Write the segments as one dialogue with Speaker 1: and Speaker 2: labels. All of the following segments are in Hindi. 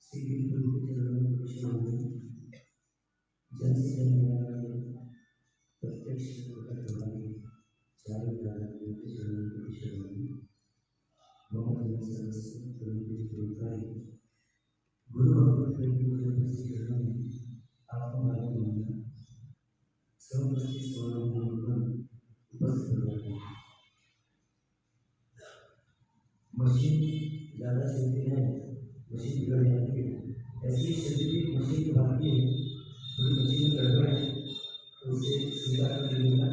Speaker 1: श्री गुरु के चरणों में प्रणाम। जन से जन्म वाले प्रत्यक्ष प्रकट वाले चारों प्राणियों के चरणों में शरण बहुत जन सरस्वती प्रभु के चरणों गुरु भगवत के चरणों में आपका मालूम होगा सब उपस्थित उपस्थित मशीन ज़्यादा चलती है, मशीन बिगड़ जाती है। ऐसी स्थिति में मशीन की बात है, थोड़ी मशीन गड़बड़ है तो उसे स्वीकार कर लेना।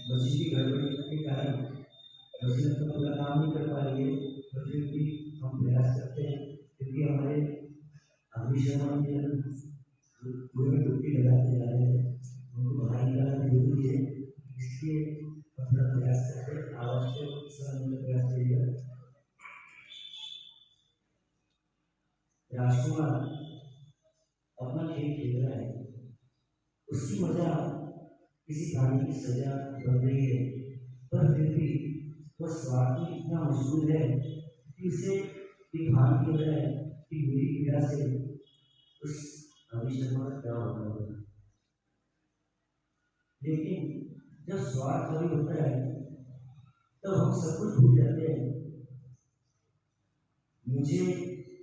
Speaker 1: मशीन की गड़बड़ी के कारण मशीन तो पूरा काम नहीं कर पा रही है, तो फिर भी हम प्रयास करते हैं क्योंकि हमारे अग्निशमन पूरे में डुबकी लगाते जा रहे हैं, उनको बाहर निकालना जरूरी है, इसलिए अपना प्रयास करते हैं। आवाज़ को प्रयास करिएगा। राजकुमार अपना खेल खेल रहा है, उसकी मजा किसी प्राणी की सजा बन रही है, पर फिर भी वह स्वार्थी इतना मजबूर है कि उसे ये भान हो रहा है कि मेरी पीड़ा से उस अभिशर्मा क्या होगा। लेकिन जब स्वार्थ कभी होता है तब हम सब कुछ भूल जाते हैं। मुझे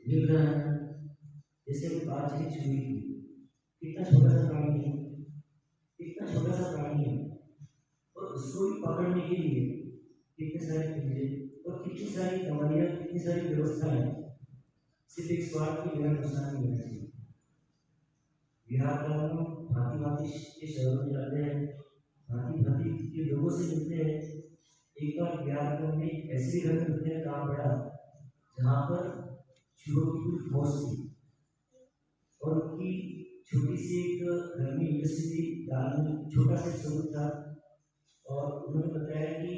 Speaker 1: मिल रहा है जैसे वो कांच की छुरी थी, कितना छोटा सा प्राणी है, कितना छोटा सा प्राणी है, और उसको भी पकड़ने के लिए कितने सारे पिंजरे और कितनी सारी दवाइयाँ, कितनी सारी व्यवस्थाएं। सिर्फ एक स्वार्थ की बिना नुकसान नहीं होना चाहिए। बिहार का हम भांति भांति के शहरों में जाते हैं, भांति भांति के लोगों से मिलते हैं। एक बार बिहार को हमने ऐसे घर में रुकने का काम पड़ा जहाँ पर चूहों की कुछ फौज थी और उनकी छोटी सी एक घर में इंडस्ट्री थी, दाल में छोटा सा सबूत था, और उन्होंने बताया कि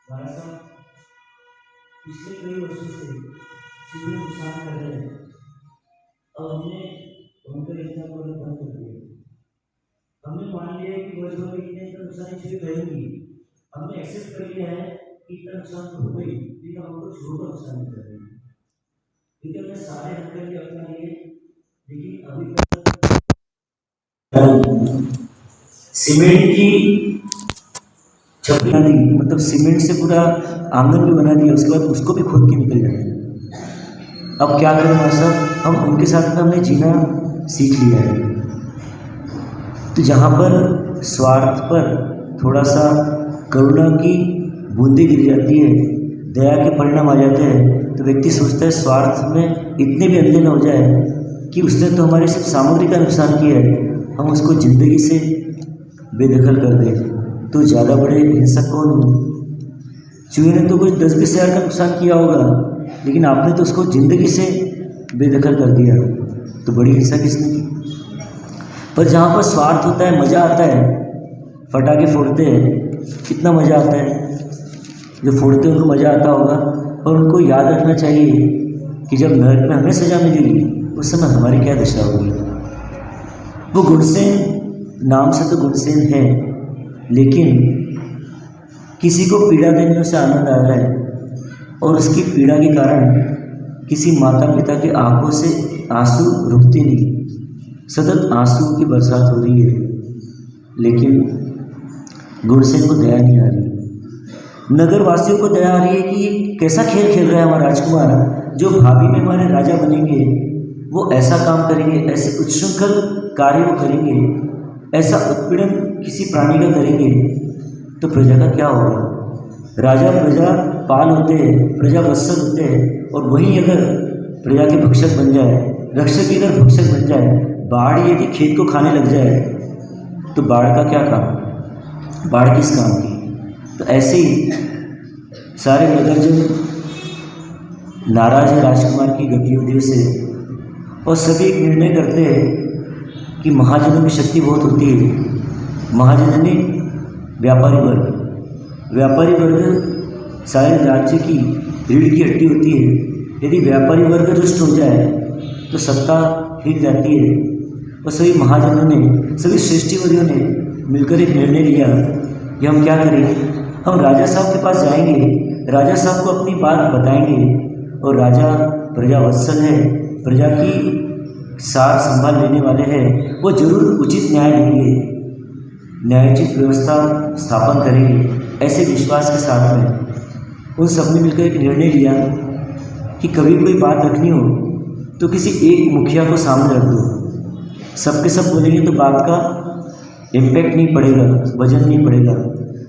Speaker 1: हमारा साहब पिछले कई वर्षों से चूहे नुकसान कर रहे हैं और हमने उनका इतना बंद कर दिया। हमने मान लिया कि वर्ष भर में इतने नुकसान चूहे करेंगी, हमने एक्सेप्ट कर लिया है कि इतना नुकसान तो हो गई, लेकिन हमको चूहों का नुकसान नहीं कर रहे हैं, क्योंकि हमने सारे हथकंडे भी अपना लिए, लेकिन अभी सीमेंट की छप्पी बना दी, मतलब सीमेंट से पूरा आंगन भी बना दिया, उसके बाद उसको भी खोद के निकल जाए। अब क्या करें हमारे साथ, हम उनके साथ में हमने जीना सीख लिया है। तो जहाँ पर स्वार्थ पर थोड़ा सा करुणा की बूंदें गिर जाती है, दया के परिणाम आ जाते हैं, तो व्यक्ति सोचता है स्वार्थ में इतने भी अंधे न हो जाए कि उसने तो हमारी सिर्फ सामग्री का नुकसान किया है, हम उसको ज़िंदगी से बेदखल कर दें तो ज़्यादा बड़े हिंसक कौन होंगे। चूहे ने तो कुछ 10-20 हज़ार का नुकसान किया होगा, लेकिन आपने तो उसको ज़िंदगी से बेदखल कर दिया, तो बड़ी हिंसा किसने की। पर जहाँ पर स्वार्थ होता है, मज़ा आता है, फटाके फोड़ते हैं, कितना मज़ा आता है, जो फोड़ते हैं उनको मज़ा आता होगा, पर उनको याद रखना चाहिए कि जब नरक में हमें सज़ा मिलेगी उस समय हमारी क्या दशा होगी। वो गुणसेन नाम से तो गुणसेन है, लेकिन किसी को पीड़ा देने में उसे आनंद आ रहा है, और उसकी पीड़ा के कारण किसी माता पिता के आंखों से आंसू रुकते नहीं, सतत आंसू की बरसात हो रही है, लेकिन गुणसेन को दया नहीं आ रही। नगर वासियों को दया आ रही है कि ये कैसा खेल खेल रहा है हमारा राजकुमार, जो भाभी में हमारे राजा बनेंगे, वो ऐसा काम करेंगे, ऐसे उच्छृंखल कार्य वो करेंगे, ऐसा उत्पीड़न किसी प्राणी का करेंगे, तो प्रजा का क्या होगा। राजा प्रजा पाल होते हैं, प्रजा वत्सल होते हैं, और वहीं अगर प्रजा के भक्षक बन जाए, रक्षक की अगर भक्षक बन जाए, बाढ़ यदि खेत को खाने लग जाए, तो बाढ़ का क्या काम, बाढ़ किस काम की। तो ऐसे ही सारे नगरजन नाराज है राजकुमार की गतिविधियों से, और सभी एक निर्णय करते हैं कि महाजनों की शक्ति बहुत होती है। महाजन ने व्यापारी वर्ग सारे राज्य की रीढ़ की हड्डी होती है। यदि व्यापारी वर्ग दुष्ट हो जाए तो सत्ता हिल जाती है, और सभी महाजनों ने, सभी श्रेष्ठीवर्यों ने मिलकर एक निर्णय लिया कि हम क्या करें, हम राजा साहब के पास जाएंगे, राजा साहब को अपनी बात बताएंगे, और राजा प्रजा वत्सल है, प्रजा की सार संभाल लेने वाले हैं, वो जरूर उचित न्याय देंगे, न्यायोचित व्यवस्था स्थापन करेंगे। ऐसे विश्वास के साथ में उन सब ने मिलकर एक निर्णय लिया कि कभी कोई बात रखनी हो तो किसी एक मुखिया को सामने रख दो। सबके सब बोलेंगे तो बात का इम्पैक्ट नहीं पड़ेगा, वजन नहीं पड़ेगा।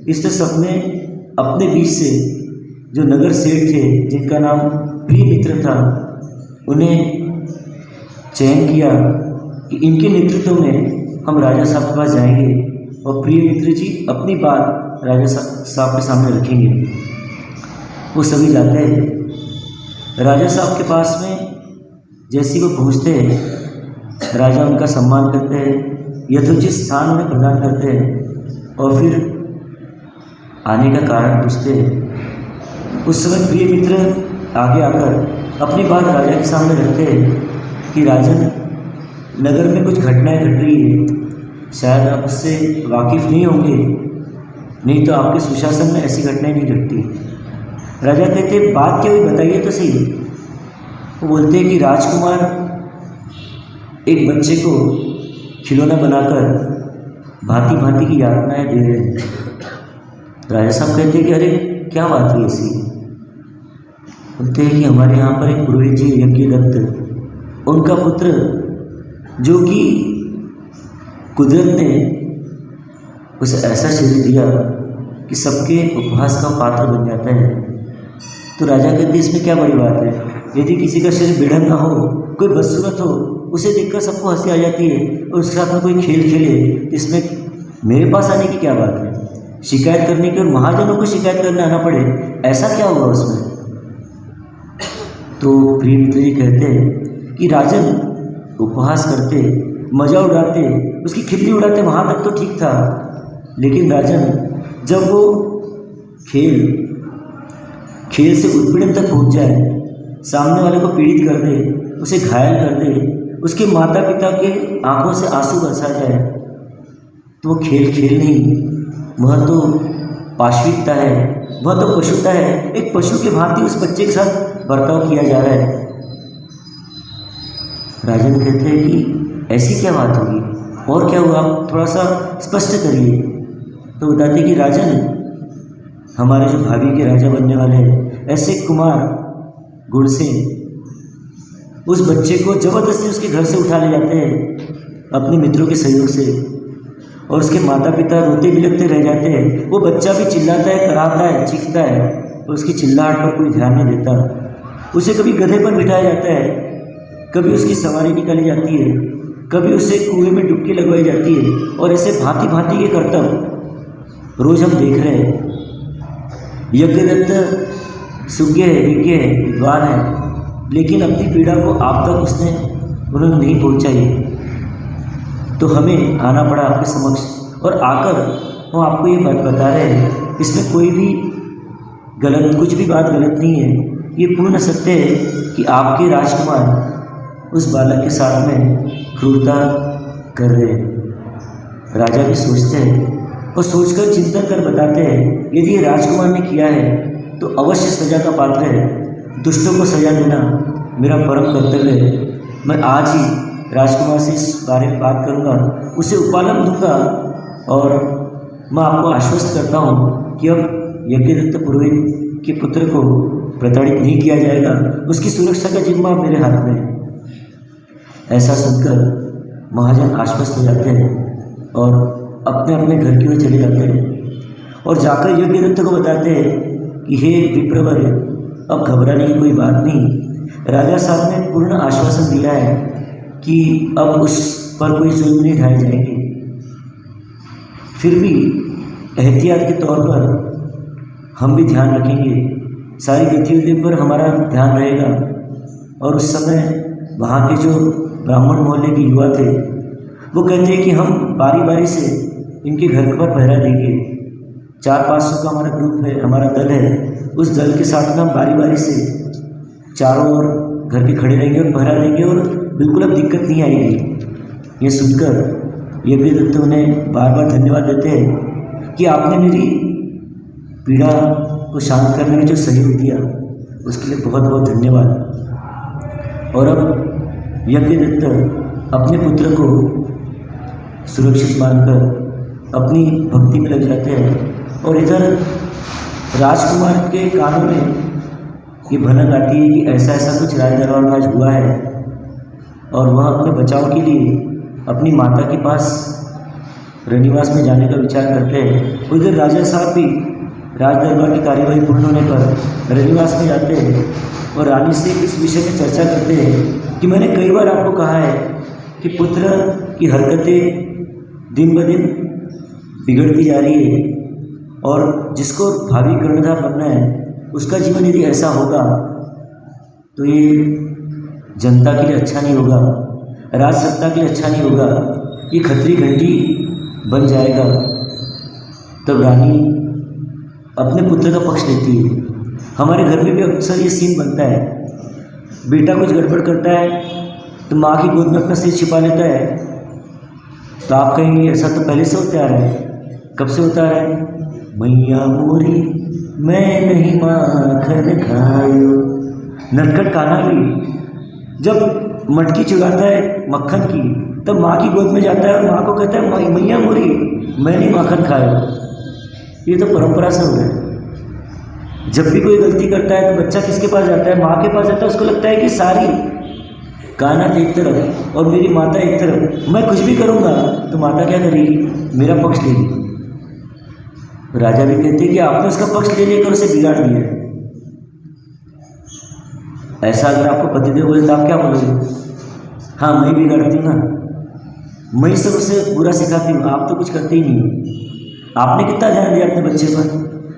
Speaker 1: इस तरह सब ने अपने बीच से जो नगर सेठ थे, जिनका नाम प्रिय मित्र था, उन्हें चयन किया कि इनके नेतृत्व में हम राजा साहब के पास जाएंगे और प्रिय मित्र जी अपनी बात राजा साहब के सामने रखेंगे। वो सभी जाते हैं। राजा साहब के पास में जैसे वो पहुँचते हैं, राजा उनका सम्मान करते हैं, यथोचित स्थान उन्हें प्रदान करते हैं और फिर आने का कारण पूछते हैं। उस समय प्रिय मित्र आगे आकर अपनी बात राजा के सामने रखते हैं कि राजन, नगर में कुछ घटनाएं घट रही है, शायद आप उससे वाकिफ़ नहीं होंगे, नहीं तो आपके सुशासन में ऐसी घटनाएं नहीं घटती। राजा कहते बात क्या हुई, बताइए तो सही। वो बोलते हैं कि राजकुमार एक बच्चे को खिलौना बनाकर भांति भांति की यातनाएं दे रहे हैं। राजा साहब कहते हैं कि अरे क्या बात हुई ऐसी। बोलते हैं कि हमारे यहाँ पर एक पुरोहित जी यज्ञदत्त, उनका पुत्र जो कि कुदरत ने उसे ऐसा शरीर दिया कि सबके उपहास का पात्र बन जाता है। तो राजा कहते हैं इसमें क्या बड़ी बात है, यदि किसी का शरीर बेढंगा हो, कोई बदसूरत हो, उसे देखकर सबको हंसी आ जाती है और उसके साथ में कोई खेल खेले, तो इसमें मेरे पास आने की क्या बात है। शिकायत करने की और महाजनों को शिकायत करने आना पड़े, ऐसा क्या हुआ उसमें। तो प्रिय मित्र जी कहते हैं कि राजन उपहास करते, मजा उड़ाते, उसकी खिल्ली उड़ाते, वहाँ तक तो ठीक था, लेकिन राजन जब वो खेल से उत्पीड़न तक पहुँच जाए, सामने वाले को पीड़ित कर दे, उसे घायल कर दे, उसके माता पिता के आंखों से आंसू बरसा जाए, तो वो खेल नहीं, वह तो पाशविकता है, वह तो पशुता है। एक पशु के भांति उस बच्चे के साथ बर्ताव किया जा रहा है। राजन कहते हैं कि ऐसी क्या बात होगी और क्या हुआ, आप थोड़ा सा स्पष्ट करिए। तो बताते कि राजन, हमारे जो भाभी के राजा बनने वाले हैं, ऐसे कुमार गुणसेन उस बच्चे को जबरदस्ती उसके घर से उठा ले जाते हैं अपने मित्रों के सहयोग से, और उसके माता पिता रोते बिलखते रह जाते हैं। वो बच्चा भी चिल्लाता है, कराहता है, चीखता है, और उसकी चिल्लाहट पर कोई ध्यान नहीं देता। उसे कभी गधे पर बिठाया जाता है, कभी उसकी सवारी निकाली जाती है, कभी उसे कुएं में डुबकी लगवाई जाती है, और ऐसे भांति भांति के कर्तव्य रोज हम देख रहे हैं। यज्ञदत्त सुज्ञ है, विज्ञ है, विद्वान है, लेकिन अपनी पीड़ा को आप तक उन्होंने नहीं पहुंचाई। तो हमें आना पड़ा आपके समक्ष, और आकर हम आपको ये बात बता रहे हैं, इसमें कोई भी कुछ भी बात गलत नहीं है। ये पूर्ण सत्य है कि आपके राजकुमार उस बालक के साथ में क्रूरता कर रहे हैं। राजा भी सोचते हैं और सोचकर चिंतन कर बताते हैं, यदि ये राजकुमार ने किया है तो अवश्य सजा का पात्र है। दुष्टों को सजा देना मेरा परम कर्तव्य है। मैं आज ही राजकुमार से इस बारे में बात करूंगा, उसे उपालम दूंगा, और मैं आपको आश्वस्त करता हूं कि अब यज्ञदत्त पुरोहित के पुत्र को प्रताड़ित नहीं किया जाएगा, उसकी सुरक्षा का जिम्मा मेरे हाथ में है। ऐसा सुनकर महाजन आश्वस्त हो जाते हैं और अपने अपने घर की ओर चले जाते हैं, और जाकर यज्ञदत्त को बताते हैं कि हे विप्रवर, अब घबराने की कोई बात नहीं। राजा साहब ने पूर्ण आश्वासन दिया है कि अब उस पर कोई जुल्म नहीं ढाए जाएंगे। फिर भी एहतियात के तौर पर हम भी ध्यान रखेंगे, सारी गतिविधियों पर हमारा ध्यान रहेगा। और उस समय वहाँ के जो ब्राह्मण मोहल्ले के युवा थे, वो कहते हैं कि हम बारी बारी से इनके घर पर पहरा देंगे। 400-500 का हमारा ग्रुप है, हमारा दल है, उस दल के साथ में हम बारी बारी से चारों ओर घर के खड़े रहेंगे और पहरा देंगे, और बिल्कुल अब दिक्कत नहीं आएगी। ये सुनकर यज्ञदत्त उन्हें बार बार धन्यवाद देते हैं कि आपने मेरी पीड़ा को शांत करने में जो सहयोग दिया उसके लिए बहुत बहुत धन्यवाद। और अब यज्ञदत्त अपने पुत्र को सुरक्षित मानकर अपनी भक्ति में लग जाते हैं। और इधर राजकुमार के कानों में ये भनक आती है कि ऐसा ऐसा कुछ राज दरबार में आज हुआ है, और वह अपने बचाव के लिए अपनी माता के पास रनिवास में जाने का विचार करते हैं। उधर राजा साहब भी राज दरबार की कार्यवाही पूर्ण होने पर रनिवास में जाते हैं और रानी से इस विषय में चर्चा करते हैं कि मैंने कई बार आपको कहा है कि पुत्र की हरकतें दिन ब दिन बिगड़ती जा रही है, और जिसको भावी कर्णधार बनना है उसका जीवन यदि ऐसा होगा तो ये जनता के लिए अच्छा नहीं होगा, राज सत्ता के लिए अच्छा नहीं होगा, ये खतरी घंटी बन जाएगा। तब रानी अपने पुत्र का पक्ष लेती है। हमारे घर में भी अक्सर ये सीन बनता है, बेटा कुछ गड़बड़ करता है तो माँ की गोद में अपना सिर छिपा लेता है। तो आप कहेंगे ऐसा तो पहले से होता आ रहा है। कब से होता आ रहा है? मैया मोरी मैं नहीं माखन खायो। नटखट कान्हा भी जब मटकी चुराता है मक्खन की तब माँ की गोद में जाता है और माँ को कहता है मैया मोरी मैं नहीं माखन खायो। ये तो परंपरा से हो रहा है। जब भी कोई गलती करता है तो बच्चा किसके पास जाता है? माँ के पास जाता है। उसको लगता है कि सारी कान्हा एक तरफ और मेरी माता एक तरफ, मैं कुछ भी करूँगा तो माता क्या करेगी? मेरा पक्ष लेगी। राजा भी कहते हैं कि आपने उसका पक्ष ले लेकर उसे बिगाड़ दिया। ऐसा अगर आपको पतिदेव बोले तो आप क्या बोलोगे? हाँ मैं बिगाड़ती हूँ ना, मैं सब उसे बुरा सिखाती हूँ, आप तो कुछ करते ही नहीं। आपने कितना ध्यान दिया अपने बच्चे पर?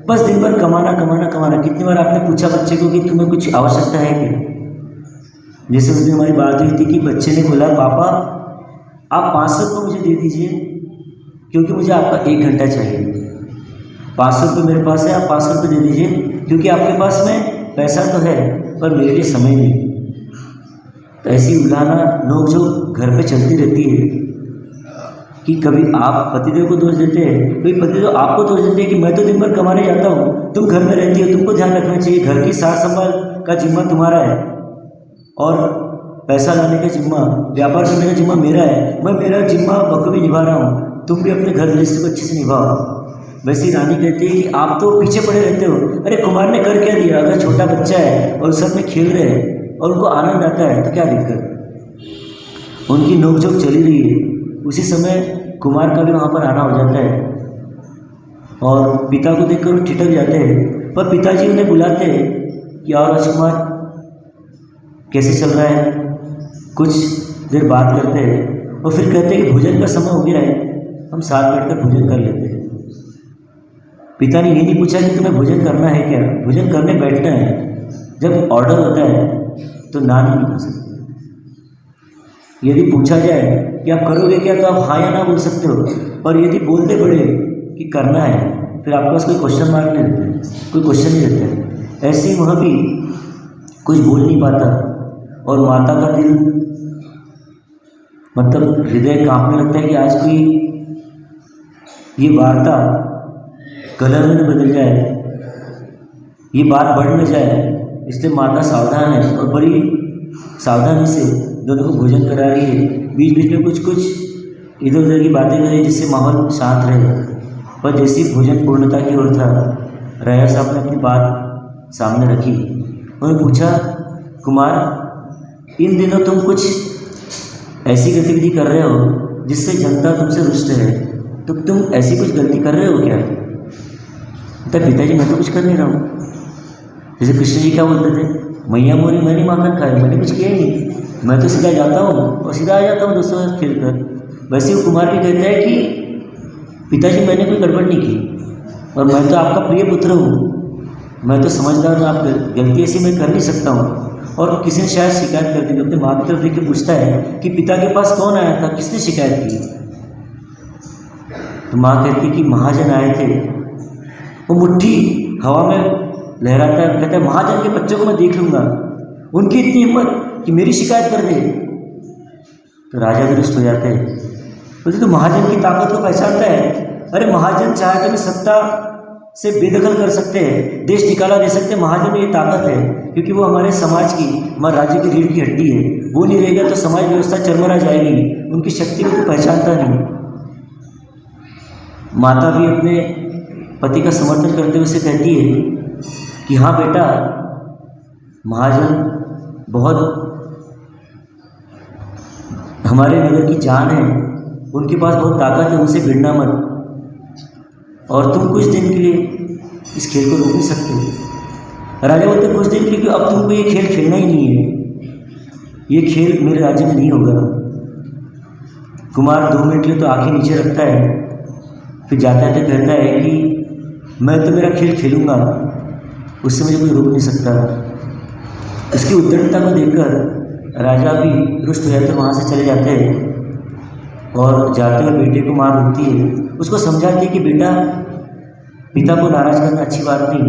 Speaker 1: बस दिन भर कमाना कमाना कमाना। कितनी बार आपने पूछा बच्चे को कि तुम्हें कुछ आवश्यकता है क्या? जैसे उस दिन हमारी बात हुई थी कि बच्चे ने बोला पापा आप 500 रुपये मुझे दे दीजिए क्योंकि मुझे आपका 1 घंटा चाहिए। 500 रुपये मेरे पास है, आप 500 रुपये दे दीजिए क्योंकि आपके पास में पैसा तो है पर मेरे लिए समय नहीं। तो ऐसी उलाहना नोक जो घर पे चलती रहती है कि कभी आप पतिदेव को दोष देते हैं, कभी पतिदेव आपको दोष देते हैं कि मैं तो दिन भर कमाने जाता हूँ, तुम घर में रहती हो, तुमको ध्यान रखना चाहिए, घर की सार संभाल का जिम्मा तुम्हारा है और पैसा लाने का जिम्मा, व्यापार करने का जिम्मा मेरा है। मैं मेरा जिम्मा बखूबी निभा रहा हूँ, तुम भी अपने घर गृहस्थी को अच्छे से निभाओ। वैसे रानी कहती है कि आप तो पीछे पड़े रहते हो। अरे कुमार ने कर क्या दिया? अगर छोटा बच्चा है और सब में खेल रहे हैं और उनको आनंद आता है तो क्या दिक्कत? उनकी नोकझोंक चली रही है। उसी समय कुमार का भी वहाँ पर आना हो जाता है और पिता को देखकर वो ठिठक जाते हैं। पर पिताजी उन्हें बुलाते हैं कि और राजकुमार कैसे चल रहा है? कुछ देर बात करते हैं और फिर कहते हैं कि भोजन का समय हो गया है, हम साथ बैठकर भोजन कर लेते हैं। पिता ने ये नहीं पूछा कि तुम्हें भोजन करना है क्या, भोजन करने बैठना है। जब ऑर्डर होता है तो ना नहीं कर सकते। यदि पूछा जाए कि आप करोगे क्या तो आप हाँ या ना बोल सकते हो, और यदि बोलते बड़े कि करना है फिर आपके पास कोई क्वेश्चन मार्क नहीं रहता, कोई क्वेश्चन नहीं रहता। ऐसे ही वह भी कुछ बोल नहीं पाता और माता का दिल मतलब हृदय कांपने लगता है कि आज कोई ये वार्ता कलह में न बदल जाए, ये बात बढ़ न जाए। इसलिए माता सावधान है और बड़ी सावधानी से दोनों को भोजन करा रही है। बीच बीच में कुछ कुछ इधर उधर की बातें करें जिससे माहौल शांत रहे। पर जैसी भोजन पूर्णता की ओर था, राजा साहब ने अपनी बात सामने रखी। उन्होंने पूछा कुमार इन दिनों तुम कुछ ऐसी गतिविधि कर रहे हो जिससे जनता तुमसे रुष्ट है, तो तुम ऐसी कुछ गलती कर रहे हो क्या? तो पिताजी मैं तो कुछ कर नहीं रहा हूँ। जैसे कृष्ण जी क्या बोलते थे, मैया मोरी मैं नहीं माखन खाया, मैंने कुछ किया ही नहीं, मैं तो सीधा जाता हूँ और सीधा आ जाता हूँ दोस्तों के साथ खेल कर। वैसे वो कुमार भी कहता है कि पिताजी मैंने कोई गड़बड़ नहीं की और मैं तो आपका प्रिय पुत्र हूँ, मैं तो समझदार हूँ, आप गलती ऐसी मैं कर नहीं सकता हूँ। और किसी ने शायद शिकायत कर दी। अपने माँ की तरफ देख के पूछता है कि पिता के पास कौन आया था, किसने शिकायत की? तो माँ कहती कि महाजन आए थे। वो मुट्ठी हवा में लहराता है, कहता है महाजन के बच्चों को मैं देख लूँगा, उनकी इतनी हिम्मत कि मेरी शिकायत कर दे। तो राजा दुरुस्त हो जाते हैं। बोलते तो महाजन की ताकत को पहचानता है। अरे महाजन चाहे तो मैं सत्ता से बेदखल कर सकते हैं, देश निकाला दे सकते हैं। महाजन में ये ताकत है, क्योंकि वो हमारे समाज की, हमारे राज्य की रीढ़ की हड्डी है। वो नहीं रहेगा तो समाज व्यवस्था चरमरा जाएगी। उनकी शक्ति को तो पहचानता नहीं। माता भी अपने पति का समर्थन करते हुए उसे कहती है कि हाँ बेटा, महाजन बहुत हमारे नगर की जान है, उनके पास बहुत ताकत है, उनसे भिड़ना मत। और तुम कुछ दिन के लिए इस खेल को रोक नहीं सकते। राजा बोलते कुछ दिन के लिए, अब तुमको ये खेल खेलना ही नहीं है, ये खेल मेरे राज्य में नहीं होगा। कुमार 2 मिनट के लिए तो आंखें नीचे रखता है, फिर जाता है तो कहता है कि मैं तो मेरा खेल खेलूँगा, उससे मुझे कोई रोक नहीं सकता। इसकी उद्दंडता को देखकर राजा भी रुष्ट हो जाते, वहाँ से चले जाते हैं। और जाते हुए बेटे को माँ रोकती है, उसको समझाती है कि बेटा, पिता को नाराज़ करना अच्छी बात नहीं।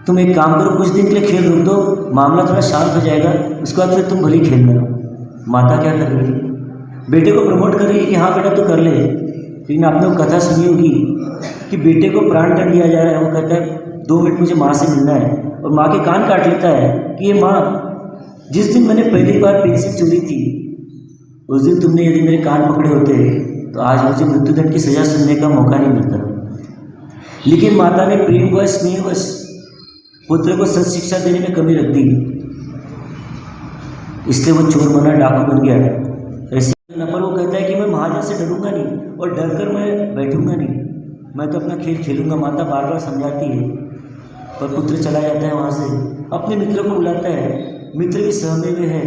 Speaker 1: तुम एक काम करो, कुछ दिन के लिए खेल रोक दो, मामला थोड़ा शांत हो जाएगा, उसके बाद फिर तुम भले खेलना। माता क्या कर रही है? बेटे को प्रमोट कर रही है कि हाँ बेटा तू कर ले। लेकिन आपने वो कथा सुनी होगी कि बेटे को प्राण दंड दिया जा रहा है। वो कहता है 2 मिनट मुझे माँ से मिलना है, और माँ के कान काट लेता है कि ये माँ, जिस दिन मैंने पहली बार पेंसिल चोरी थी, उस दिन तुमने यदि मेरे कान पकड़े होते तो आज मुझे मृत्युदंड की सज़ा सुनने का मौका नहीं मिलता। लेकिन माता ने प्रेमवश, स्नेहवश पुत्र को सच शिक्षा देने में कमी रख दी, इसलिए वो चोर बना, डाकू बन गया। ऐसे पर वो कहता है कि मैं महाजन से डरूंगा नहीं, और डर कर मैं बैठूंगा नहीं, मैं तो अपना खेल खेलूंगा। माता बार बार समझाती है, पर पुत्र चला जाता है वहाँ से, अपने मित्र को बुलाता है। मित्र भी सहमे हुए है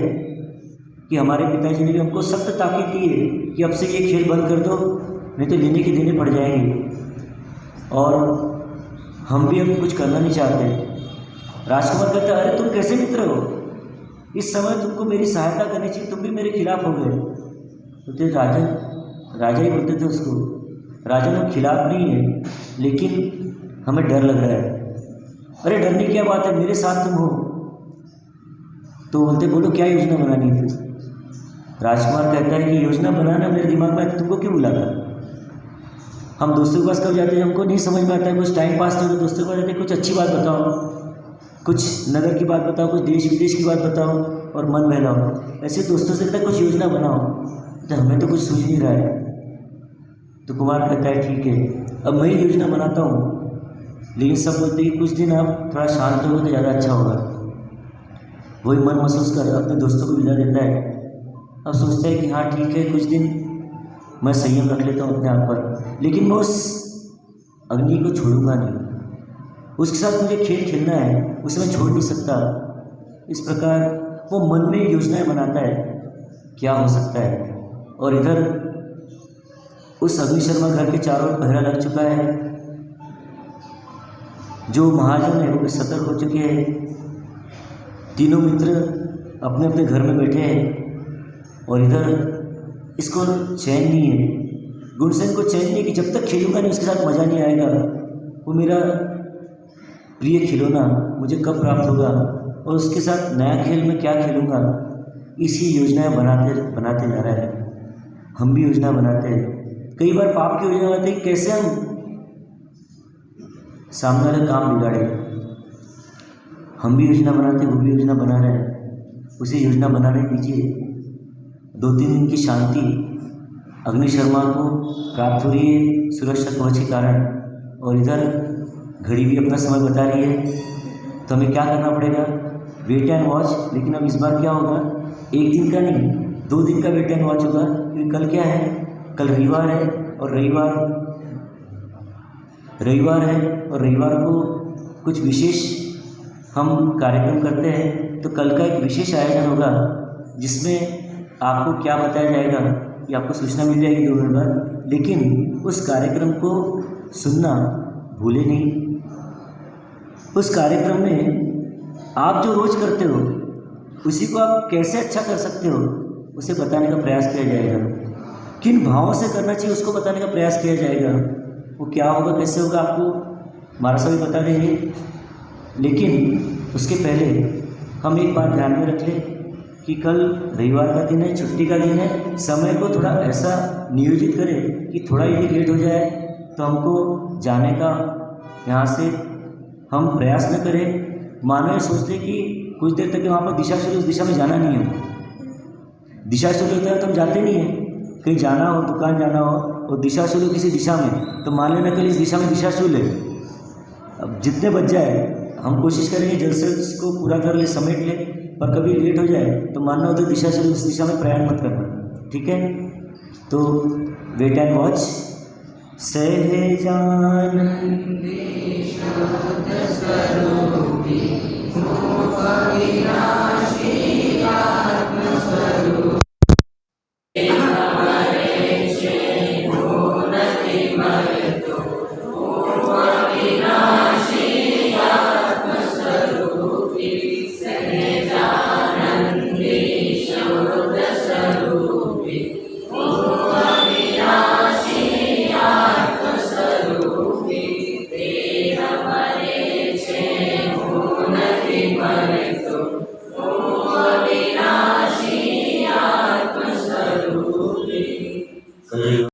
Speaker 1: कि हमारे पिताजी ने भी हमको सख्त ताकीद दी है कि अब से ये खेल बंद कर दो, नहीं तो लेने के देने पड़ जाएंगे, और हम भी अब कुछ करना नहीं चाहते। राजकुमार कहता है, अरे तुम कैसे मित्र हो? इस समय तुमको मेरी सहायता करनी चाहिए, तुम भी मेरे खिलाफ हो गए। तो राजा ही बोलते थे उसको, राजन हम खिलाफ नहीं है, लेकिन हमें डर लग रहा है। अरे डरने की क्या बात है, मेरे साथ तुम हो। तो बोलते, बोलो क्या योजना बनानी है फिर? राजकुमार कहता है कि योजना बनाना मेरे दिमाग में है, तुमको क्यों बुलाता? हम दोस्तों के पास कब जाते हैं, हमको नहीं समझ में आता है, कुछ टाइम पास तो दोस्तों के पास जाते हैं, कुछ अच्छी बात बताओ, कुछ नगर की बात बताओ, कुछ देश विदेश की बात बताओ, और मन बहलाओ। ऐसे दोस्तों से कहता है कुछ योजना बनाओ, तो हमें तो कुछ सूझ नहीं रहा है। तो कुमार कहता है ठीक है, अब मैं ही योजना बनाता हूँ। लेकिन सब बोलते हैं कि कुछ दिन आप थोड़ा शांत हो तो ज़्यादा अच्छा होगा। वही मन महसूस कर अपने दोस्तों को विदा देता है। अब सोचता है कि हाँ ठीक है, कुछ दिन मैं संयम रख लेता हूँ अपने आप पर, लेकिन मैं उस अग्नि को छोड़ूंगा नहीं, उसके साथ मुझे खेल खेलना है, उसे मैं छोड़ नहीं सकता। इस प्रकार वो मन में योजनाएं बनाता है क्या हो सकता है। और इधर उस अग्निशर्मा घर के चारों ओर पहरा लग चुका है। जो महाजन है वो भी सतर्क हो चुके हैं। तीनों मित्र अपने अपने घर में बैठे हैं, और इधर इसको चैन नहीं है, गुणसेन को चैन नहीं है कि जब तक खेलूंगा नहीं उसके साथ मज़ा नहीं आएगा। वो मेरा प्रिय खिलौना मुझे कब प्राप्त होगा, और उसके साथ नया खेल में क्या खेलूंगा, इसी योजनाएं बनाते जा रहा है। हम भी योजना बनाते हैं, कई बार पाप की योजना बनाते हैं कि कैसे हम सामने वाले काम बिगाड़े। हम भी योजना बनाते, वो भी योजना बना रहे हैं, उसे योजना बनाने दीजिए। 2-3 दिन की शांति अग्निशर्मा को प्राप्त हो रही है सुरक्षा कवच के कारण, और इधर घड़ी भी अपना समय बता रही है। तो हमें क्या करना पड़ेगा, वेट एंड वॉच। लेकिन अब इस बार क्या होगा, 1 दिन का नहीं 2 दिन का वेट एंड वॉच होगा, क्योंकि कल क्या है, कल रविवार है, और रविवार को कुछ विशेष हम कार्यक्रम करते हैं। तो कल का एक विशेष आयोजन होगा जिसमें आपको क्या बताया जाएगा ये आपको सूचना मिल जाएगी 2 मिनट बाद। लेकिन उस कार्यक्रम को सुनना भूले नहीं। उस कार्यक्रम में आप जो रोज़ करते हो उसी को आप कैसे अच्छा कर सकते हो उसे बताने का प्रयास किया जाएगा। किन भावों से करना चाहिए उसको बताने का प्रयास किया जाएगा। वो क्या होगा, कैसे होगा, आपको हमारा सभी बता देंगे। लेकिन उसके पहले हम एक बात ध्यान में रख लें कि कल रविवार का दिन है, छुट्टी का दिन है। समय को थोड़ा ऐसा नियोजित करें कि थोड़ा यदि लेट हो जाए तो हमको जाने का यहाँ से हम प्रयास न करें, मानो ये सोच लें कि कुछ देर तक वहाँ पर दिशा शूल उस दिशा में जाना नहीं है। दिशा शूल होता है तो हम जाते नहीं हैं, कहीं जाना हो, दुकान जाना हो और दिशा शूल हो किसी दिशा में, तो मान लेना कि इस दिशा में दिशा शूल है। अब जितने बच जाए हम कोशिश करेंगे जल्द से इसको पूरा कर ले, समेट ले, पर कभी लेट हो जाए तो मानना होता है दिशा शूल उस दिशा में प्रयाण मत करना, ठीक है। तो वेट एंड वॉच।